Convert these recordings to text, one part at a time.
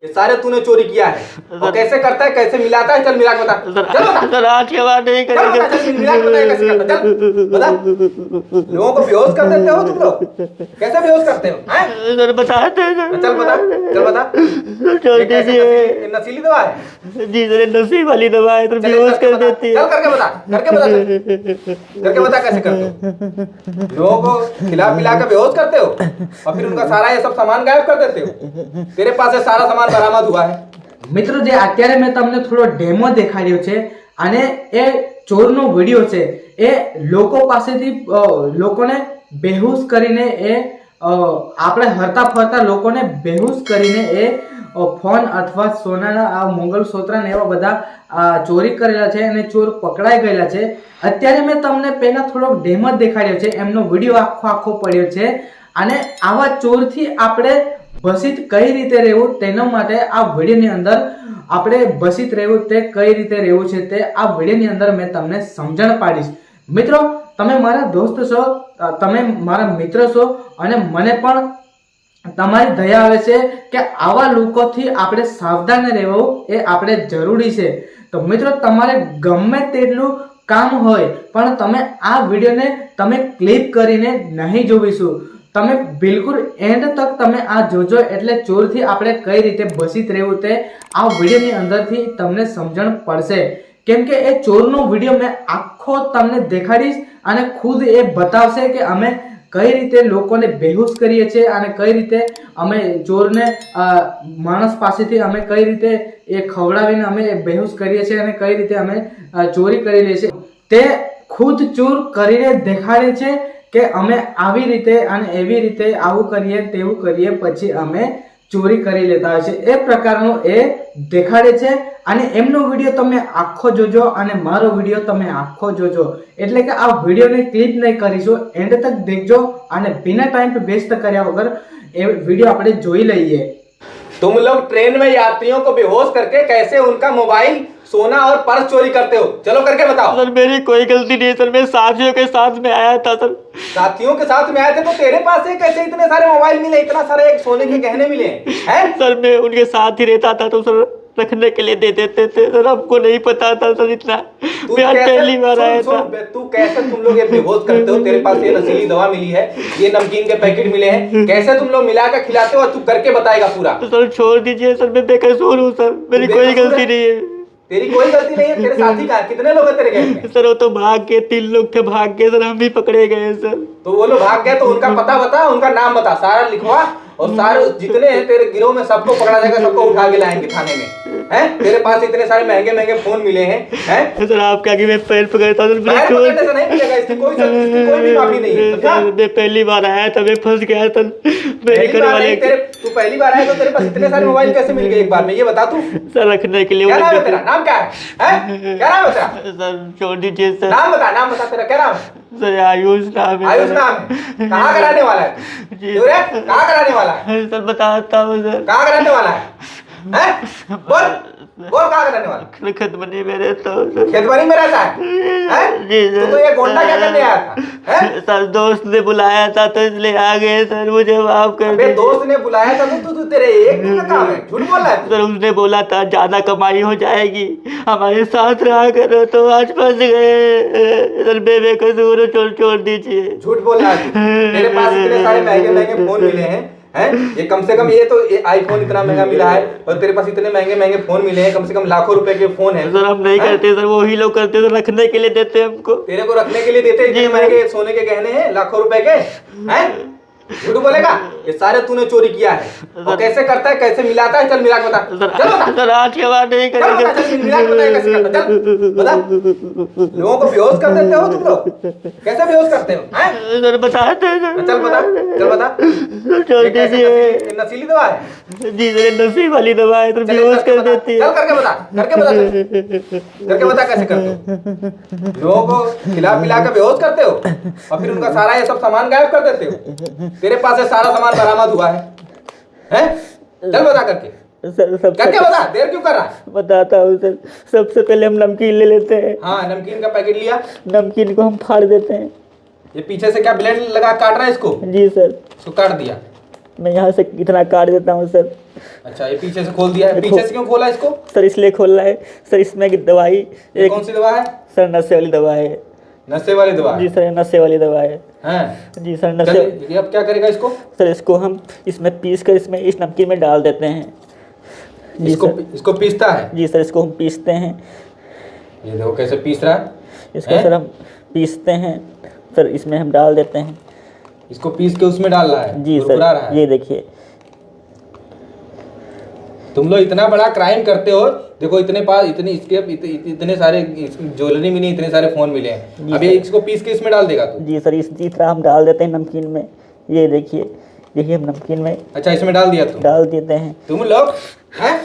ये सारे तूने चोरी किया है और कैसे करता है, कैसे मिलाता है, चल मिला के बता। चल बता सर आज के बाद नहीं चल करेंगे। बता, चल मिला के बता कैसे करता है, चल बता। लोगों को बेहोश कर देते हो तुम लोग, कैसे बेहोश करते हो हैं? सर बताते हैं सर। चल बता, चल बता। सर छोड़ ये कैसे दीजिए। ये नशीली दवा है? जी सर नसीब वाली दवा है तो चल बेहोश करके कर बता, देती है। चल करके बता, करके बता, चल करके बता कैसे करते हो? लोगों को खिला पिला के बेहोश करते हो और फिर उनका सारा ये सब सामान गायब कर देते हो। तेरे पास ये सारा सामान बरामद हुआ है। મિત્રો જે અત્યારે મેં તમને થોડો ડેમો દેખાડ્યો છે અને એ ચોરનો વિડિયો છે એ લોકો પાસેથી લોકોને બેહોશ કરીને એ આપણે હરતા ફરતા લોકોને બેહોશ કરીને એ ફોન અથવા સોનાના આ મંગળસૂત્ર ને એવા બધા ચોરી કરેલા છે અને ચોર પકડાઈ ગયેલા છે। અત્યારે મેં તમને પહેલા થોડોક ડેમો દેખાડ્યો છે, એમનો વિડિયો આખો પડ્યો છે અને આવા ચોરથી આપણે બસિત કઈ રીતે રહેવું તેના માટે આ વિડિયોની અંદર આપણે બસિત રહેવું તે કઈ રીતે રહેવું છે તે આ વિડિયોની અંદર મેં તમને સમજણ પાડીશ। મિત્રો તમે મારા દોસ્ત છો, તમે મારા મિત્ર છો અને મને પણ તમારી દયા આવે છે કે આવા લોકોથી આપણે સાવધાન રહેવું એ આપણે જરૂરી છે। તો મિત્રો તમારે ગમે તેટલું કામ હોય પણ તમે આ વિડિયોને તમે ક્લિપ કરીને નહીં જોઈશું, તમે બિલકુલ એન્ડ તક તમે આ જોજો એટલે ચોરથી આપણે કઈ રીતે બચિત રહેવું તે આ વિડિયોની અંદરથી તમને સમજણ પડશે। કેમ કે એ ચોરનો વિડિયો મેં આખો તમને દેખાડીશ અને ખુદ એ બતાવશે કે અમે કઈ રીતે લોકોને બેહોશ કરીએ છીએ અને કઈ રીતે અમે ચોરને માણસ પાસેથી અમે કઈ રીતે એ ખવડાવીને અમે બેહોશ કરીએ છીએ અને કઈ રીતે અમે ચોરી કરી લઈએ છીએ તે ખુદ ચોર કરીને દેખાડે છે કે અમે આવી રીતે અને એવી રીતે આવું કરીએ તેવું કરીએ પછી અમે ચોરી કરી લેતા હોય છે એ પ્રકારનો એ દેખાડે છે। અને એમનો વિડિયો તમે આખો જોજો અને મારો વિડિયો તમે આખો જોજો એટલે કે આ વિડિયોને ક્લિપ નહીં કરીશું, એન્ડ તક દેખજો અને बिना टाइम पे वेस्ट કર્યા વગર એ વિડિયો આપણે જોઈ લઈએ। तुम लोग ट्रेन में यात्रियों को बेहोश करके कैसे उनका मोबाइल, सोना और पर्स चोरी करते हो, चलो करके बताओ। सर मेरी कोई गलती नहीं है सर, मैं साथियों के साथ में आया था सर। साथियों के साथ में आए थे तो तेरे पास से कैसे इतने सारे मोबाइल मिले, इतना सारे एक सोने के गहने मिले हैं? सर मैं उनके साथ ही रहता था तो सर रखने के लिए दे देते थे सर, हमको नहीं पता था सर इतना। मैं आज पहली बार आया था। तू कैसे तुम लोग ये बेहोश करते हो? तेरे पास ये नशीली दवा मिली है, ये नमकीन के पैकेट मिले हैं, कैसे तुम लोग मिला कर खिलाते हो और तू करके बताएगा पूरा? तो सर छोड़ दीजिए सर, मैं बेकसूर हूँ सर, मेरी कोई गलती नहीं है। तेरी कोई गलती नहीं है। तेरे साथी कहाँ, कितने लोग हैं तेरे गैंग में? सर वो तो भाग गए, 3 लोग थे भाग गए सर, हम भी पकड़े गए सर। तो वो लोग भाग गए तो उनका पता बता, उनका नाम बता, सारा लिखवा और सारे जितने हैं तेरे गिरोह में सबको पकड़ा जाएगा, सबको उठा के लाएंगे थाने में। हैं? तेरे पास इतने सारे महंगे महंगे फोन मिले हैं सर आपके आगे मैं पैर पकड़ता सर, पैर पकड़ने से नहीं मिलेगा, इसकी कोई भी माफी नहीं है। समझा? मैं पहली बार आया था, मैं फंस गया था मेरे घर वाले। तू पहली बार आया तो तेरे पास इतने सारे मोबाइल कैसे मिल गए एक बार में, ये बता तू। सर रखने के लिए क्या नाम है तेरा? नाम क्या है? हैं? क्या नाम है तेरा? सर छोड़ दीजिए सर। नाम बता तेरा, क्या नाम है? सर आयुष नाम है। आयुष नाम है। कहाँ का रहने वाला है? जी कहाँ का रहने वाला है? सर बताता हूँ सर। कहाँ का रहने वाला है? बोल कहाँ का रहने वाला? खतमनी में रहता हूँ सर। खेतवाड़ी में रहता है? जी सर। तो ये गोंडा क्या करने आया था? हैं? सर दोस्त ने बुलाया था तो इसलिए आ गए सर, मुझे माफ कर अबे दीजिए। दोस्त ने बुलाया था तो तू तेरे एक दिन का काम है, झूठ बोल रहा है तू। सर उसने बोला था ज्यादा कमाई हो जाएगी, हमारे साथ रहा करो, तो आज फंस गए सर, बेकसूर छोड़ दीजिए। झूठ बोल रहा है तू। तेरे पास इतने सारे महंगे महंगे फोन मिले हैं, ये कम से कम ये तो आईफोन इतना महंगा मिला है और तेरे पास इतने महंगे महंगे फोन मिले हैं, कम से कम लाखों रुपए के फोन है। सर हम नहीं करते सर, वो ही लोग करते सर, रखने के लिए देते हमको। तेरे को रखने के लिए देते हैं? इतने महंगे सोने के गहने हैं, लाखों रुपए के हैं? झूठ बोलेगा? ये सारे तूने चोरी किया है और कैसे करता है, कैसे मिलाता है, चल मिला के बता। चल बता। सर आज के बाद नहीं चल करेंगे। बता, चल मिला के बता कैसे करता है, चल बता। लोगों को बेहोश कर देते हो तुम लोग, कैसे बेहोश करते हो? हैं? सर बताते हैं सर। चल बता, चल बता। सर छोड़ ये कैसे दीजिए। नशीली दवा है? जी सर नसीब वाली दवा है तो बेहोश कर देती है। चल करके बता, करके बता कैसे करते हो? लोगों को खिला पिला के बेहोश करते हो और फिर उनका सारा ये सब सामान गायब कर देते हो। तेरे पास से सारा सामान बरामद हुआ है? हैं? चल बता करके सर करके बता, देर क्यों कर रहा है? बताता हूँ सर। सबसे पहले हम नमकीन ले लेते हैं। हाँ नमकीन का पैकेट लिया, नमकीन को हम फाड़ देते हैं। ये पीछे से क्या ब्लेड लगा काट रहा है इसको? जी सर। इसको काट दिया। मैं यहाँ से इतना काट देता हूँ सर। अच्छा, ये पीछे से खोल दिया है। पीछे से क्यों खोला इसको? सर इसलिए खोलना है सर, इसमें एक दवाई ये कौन सी दवा है? सर नशे वाली दवा है। नशे वाली दवा जी सर, नशे वाली दवा है। हैं? जी सर, नशे। चलिए, ये अब क्या करेगा इसको? सर इसको हम इसमें पीस कर इसमें इस नमकीन में डाल देते हैं। जी इसको सर। इसको पीसता है? जी सर, इसको हम पीसते हैं। ये देखो कैसे पीस रहा है। इसको हैं? सर हम पीसते हैं सर, इसमें हम डाल देते हैं। इसको पीस के उसमें डाल रहा है? जी कुरकुरा रहा सर, है। ये देखिए। तुम लोग इतना बड़ा क्राइम करते हो, देखो इतने पास इतने सारे ज्वेलरी मिली, इतने सारे फोन मिले हैं, जी अभी सर। इसको पीस के इसमें डाल देगा तू? जी सर, इसी तरह हम डाल देते हैं नमकीन में। ये देखिए, यही हम नमकीन में अच्छा, इसमें डाल दिया तू? डाल देते हैं। तुम लोग हैं?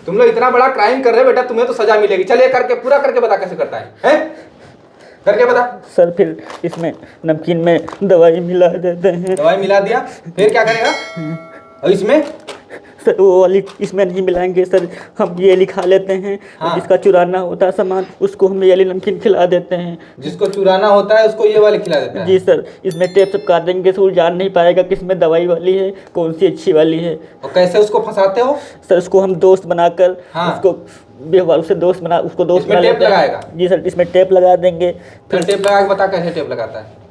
तुम लोग इतना बड़ा क्राइम कर रहे हो बेटा, तुम्हें तो सजा मिलेगी। चलिए करके पूरा करके बता कैसे करता है, हैं? करके बता। सर फिर इसमें नमकीन में दवाई मिला देते हैं। दवाई मिला दिया, फिर क्या करेगा? और इसमें सर वो वाली इसमें नहीं मिलाएंगे सर, हम ये लिखा लेते हैं। हाँ। जिसका चुराना होता है सामान, उसको हम ये वाली नमकीन खिला देते हैं। जिसको चुराना होता है उसको ये वाले खिला देता है? जी सर, इसमें टेप सब काट देंगे तो वो जान नहीं पाएगा कि इसमें दवाई वाली है, कौन सी अच्छी वाली है। और कैसे उसको फंसाते हो? सर उसको हम दोस्त बनाकर हाँ। उसको बेवफा उसे दोस्त बना उसको दोस्त इसमें बना टेप लेते हैं। लगाएगा? जी सर, इसमें टेप लगा देंगे। फिर टेप लगा के बता कैसे टेप लगाता है?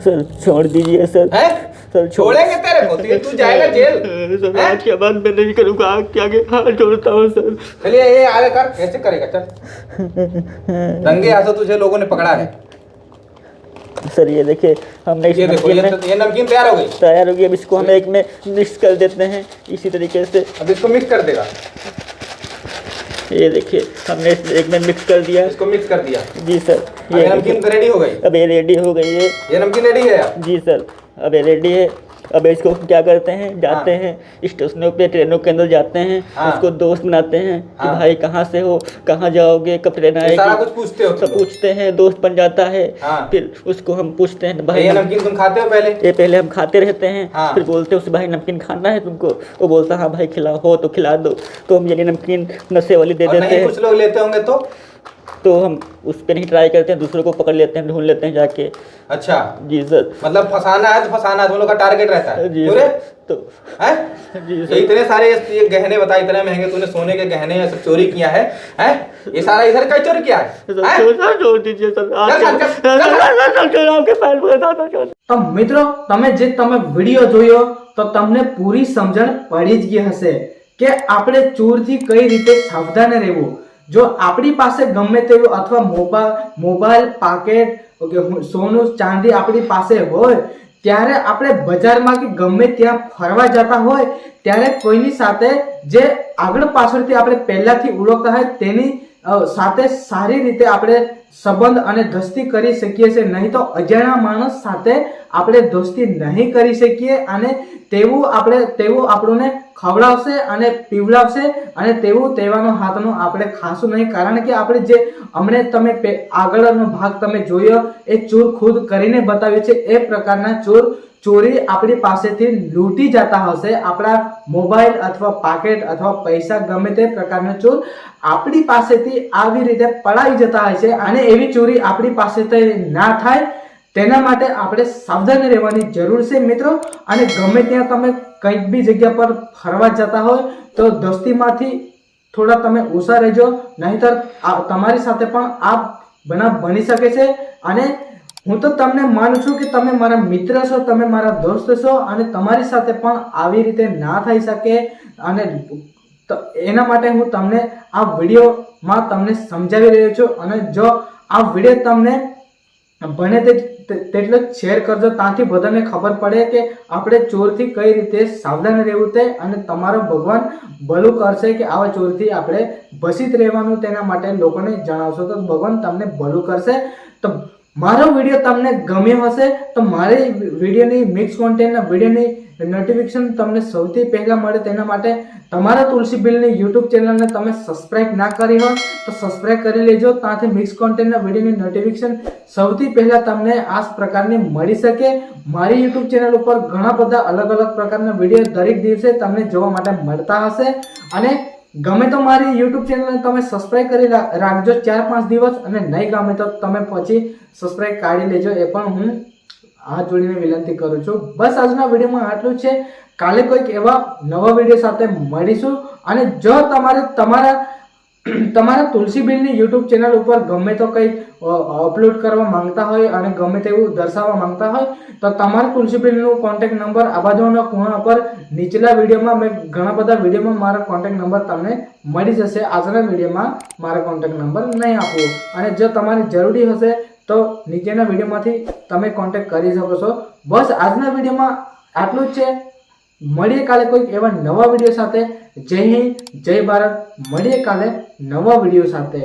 सर छोड़ दीजिए सर। हैं? सर छोड़ेंगे तेरे को? तू जाएगा जेल। सर हैं? आज के बाद मैं नहीं करूँगा, आगे आगे हाथ जोड़ता हूँ सर। चलिए ये आगे कर, कैसे करेगा? चल, रंगे हाथों तुझे लोगों ने पकड़ा है। सर ये देखिए, हमने इस ये देखो, नमकीन में ये नमकीन तैयार हो गई। तैयार हो गई। अब इसको हम एक में मिक्स कर देते हैं इसी तरीके से। अब इसको मिक्स कर देगा। ये देखिए, हमने इस एक में मिक्स कर दिया। इसको मिक्स कर दिया। जी सर, ये नमकीन रेडी हो गई। अब ये रेडी हो गई है। ये नमकीन रेडी है यार। जी सर, अब ये रेडी है। अब इसको क्या करते हैं, जाते हाँ। हैं स्टेशनों पे, ट्रेनों के अंदर जाते हैं। हाँ। उसको दोस्त बनाते हैं कि हाँ। भाई कहाँ से हो, कहाँ जाओगे, कब ट्रेन ये सारा आएगी, कुछ पूछते हो तुम सब लोग? पूछते हैं। दोस्त बन जाता है। हाँ। फिर उसको हम पूछते हैं भाई ये नमकीन तुम खाते हो पहले? ये पहले हम खाते रहते हैं। हाँ। फिर बोलते हैं उसे भाई नमकीन खाना है तुमको, वो बोलता हाँ भाई खिलाओ, हो तो खिला दो। तो हम ये नमकीन नशे वाली दे और देते नहीं हैं। कुछ लोग लेते होंगे तो हम उस पर नहीं ट्राई करते हैं, दूसरों को पकड़ लेते हैं, ढूंढ लेते हैं जाके। अच्छा, जी सर। मतलब फंसाना है तो फंसाना है, तुम लोग का टारगेट रहता है। जी क्यों रे? सर। तो हैं? जी ये सर। इतने सारे ये गहने बता, इतने महंगे तूने सोने के गहने ये सब चोरी किया है? हैं? ये सारा इधर का ही चोरी किया है? हैं? छोड़ दीजिए सर, તો મિત્રો તમે જે તમે વિડિયો જોયો તો તમને પૂરી સમજણ પડી જ ગઈ હશે કે આપણે ચોરથી કઈ રીતે સાવધાન રહેવું। જો આપણી પાસે ગમે તેવું અથવા મોબાઈલ પાકેટ સોનું ચાંદી આપણી પાસે હોય ત્યારે આપણે બજારમાં કે ગમે ત્યાં ફરવા જતા હોય ત્યારે કોઈની સાથે જે આગળ પાછળથી આપણે પહેલાથી ઓળખતા હોય તેની સાથે સારી રીતે આપણે સંબંધ અને દોસ્તી કરી શકીએ છે, નહીં તો અજાણ્યા માણસ સાથે આપણે દોસ્તી નહીં કરી શકીએ અને તેવું આપણને ખવડાવશે અને પીવડાવશે અને તેવાનો હાથનો આપણે ખાશું નહીં। કારણ કે આપણે જે હમણે તમે આગળનો ભાગ તમે જોયો એ ચોર ખુદ કરીને બતાવ્યું છે। એ પ્રકારના ચોરી આપણી પાસેથી લૂંટી જતા હશે। આપણા મોબાઈલ અથવા પાકેટ અથવા પૈસા ગમે તે પ્રકારના ચોર આપણી પાસેથી આવી રીતે પડાવી જતા હોય છે અને એવી ચોરી આપણી પાસેથી ના થાય તેના માટે આપણે સાવધાન રહેવાની જરૂર છે મિત્રો। અને ગમે ત્યાં તમે કંઈક બી જગ્યા પર ફરવા જતા હોય તો દોસ્તીમાંથી થોડા તમે ઓછા રહેજો, નહીંતર તમારી સાથે પણ આ બનાવ બની શકે છે। અને હું તો તમને માનું છું કે તમે મારા મિત્ર છો, તમે મારા દોસ્ત છો અને તમારી સાથે પણ આવી રીતે ના થઈ શકે। અને એના માટે હું તમને આ વિડીયોમાં તમને સમજાવી રહ્યો છું। અને જો આ વિડીયો તમને બને તેટલો શેર કરજો, ત્યાંથી બધાને ખબર પડે કે આપણે ચોરથી કઈ રીતે સાવધાન રહેવું તે અને તમારો ભગવાન ભલું કરશે કે આવા ચોરથી આપણે બચીત રહેવાનું, તેના માટે લોકોને જણાવશો તો ભગવાન તમને ભલું કરશે। તો મારો વિડીયો તમને ગમ્યો હશે તો મારી વિડીયોની મિક્સ કોન્ટેન્ટના વિડીયોની નોટિફિકેશન તમને સૌથી પહેલા મળે તેના માટે તમારા તુલસી બિલની યુટ્યુબ ચેનલને તમે સબસ્ક્રાઇબ ના કરી હોય તો સબસ્ક્રાઇબ કરી લેજો, ત્યાંથી મિક્સ કોન્ટેન્ટના વિડીયોની નોટિફિકેશન સૌથી પહેલા તમને આ પ્રકારની મળી શકે। મારી યુટ્યુબ ચેનલ ઉપર ઘણા બધા અલગ અલગ પ્રકારના વિડીયો દરેક દિવસે તમને જોવા માટે મળતા હશે। અને ગમે તો મારી યુટ્યુબ ચેનલને તમે સબસ્ક્રાઇબ કરી રાખજો 4-5 દિવસ, અને નહીં ગમે તો તમે પછી સબસ્ક્રાઇબ કાઢી લેજો, એ પણ હું હાથ જોડીને વિનંતી કરું છું. બસ આજના વિડીયોમાં આટલું છે. કાલે કોઈક એવા નવા વિડીયો સાથે મળીશું. અને જો તમારા તુલસીબેનની યુટ્યુબ ચેનલ ઉપર ગમે તો કંઈ અપલોડ કરવા માંગતા હોય અને ગમે તેવું દર્શાવવા માંગતા હોય તો તમારા તુલસીબેનનું કોન્ટેક્ટ નંબર આ બાજુના ખૂણા પર નીચલા વિડીયોમાં મેં ઘણા બધા વિડીયોમાં મારા કોન્ટેક્ટ નંબર તમને મળી જશે. આજના વિડીયોમાં મારા કોન્ટેક્ટ નંબર નહીં આપું. અને જો તમારી જરૂરી હશે તો નીચેના વિડીયોમાંથી તમે કોન્ટેક્ટ કરી શકો છો. બસ આજના વિડીયોમાં આટલું જ છે. મળીએ કાલે કોઈક એવા નવા વિડીયો સાથે. જય હિન્દ, જય ભારત. મળીએ કાલે નવા વિડીયો સાથે.